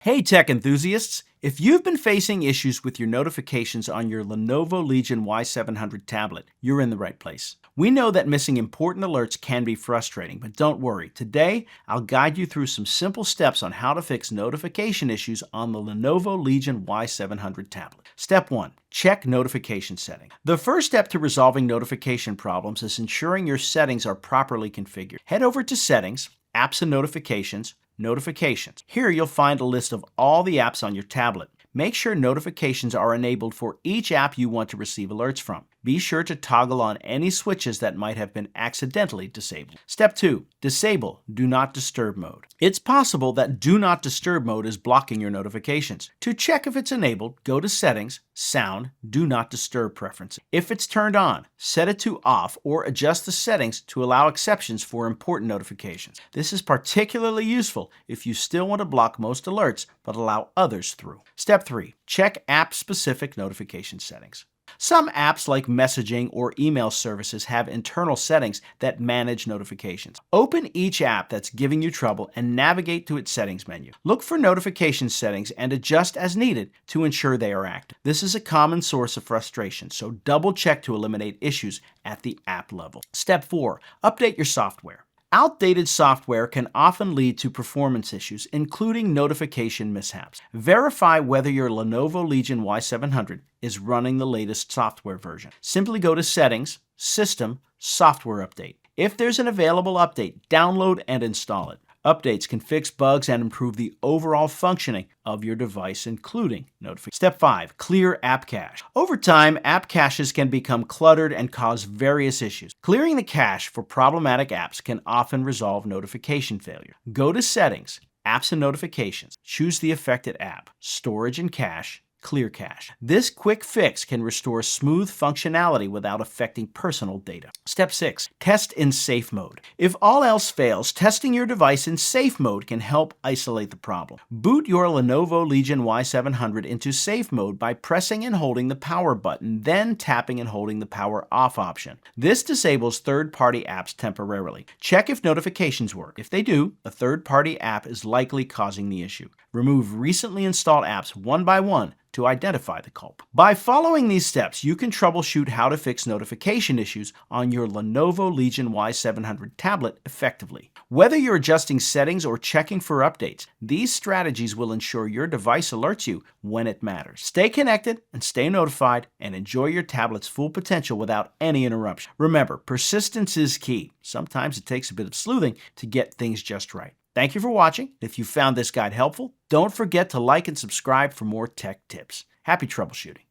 Hey tech enthusiasts! If you've been facing issues with your notifications on your Lenovo Legion Y700 tablet, you're in the right place. We know that missing important alerts can be frustrating, but don't worry. Today, I'll guide you through some simple steps on how to fix notification issues on the Lenovo Legion Y700 tablet. Step 1. Check notification settings. The first step to resolving notification problems is ensuring your settings are properly configured. Head over to Settings, Apps and Notifications, Notifications. Here you'll find a list of all the apps on your tablet. Make sure notifications are enabled for each app you want to receive alerts from. Be sure to toggle on any switches that might have been accidentally disabled. Step 2. Disable Do Not Disturb mode. It's possible that Do Not Disturb mode is blocking your notifications. To check if it's enabled, go to Settings, Sound, Do Not Disturb preferences. If it's turned on, set it to off or adjust the settings to allow exceptions for important notifications. This is particularly useful if you still want to block most alerts but allow others through. Step 3. Check app-specific notification settings. Some apps like messaging or email services have internal settings that manage notifications. Open each app that's giving you trouble and navigate to its settings menu. Look for notification settings and adjust as needed to ensure they are active. This is a common source of frustration, so double check to eliminate issues at the app level. Step 4. Update your software. Outdated software can often lead to performance issues, including notification mishaps. Verify whether your Lenovo Legion Y700 is running the latest software version. Simply go to Settings, System, Software Update. If there's an available update, download and install it. Updates can fix bugs and improve the overall functioning of your device, including notifications. Step 5. Clear app cache. Over time, app caches can become cluttered and cause various issues. Clearing the cache for problematic apps can often resolve notification failure. Go to Settings, Apps and Notifications. Choose the affected app, Storage and Cache, Clear cache. This quick fix can restore smooth functionality without affecting personal data. Step 6. Test in safe mode. If all else fails, testing your device in safe mode can help isolate the problem. Boot your Lenovo Legion Y700 into safe mode by pressing and holding the power button, then tapping and holding the power off option. This disables third-party apps temporarily. Check if notifications work. If they do, a third-party app is likely causing the issue. Remove recently installed apps one by one to identify the culprit. By following these steps, you can troubleshoot how to fix notification issues on your Lenovo Legion Y700 tablet effectively. Whether you're adjusting settings or checking for updates, these strategies will ensure your device alerts you when it matters. Stay connected and stay notified, and enjoy your tablet's full potential without any interruption. Remember, persistence is key. Sometimes it takes a bit of sleuthing to get things just right. Thank you for watching. If you found this guide helpful, don't forget to like and subscribe for more tech tips. Happy troubleshooting.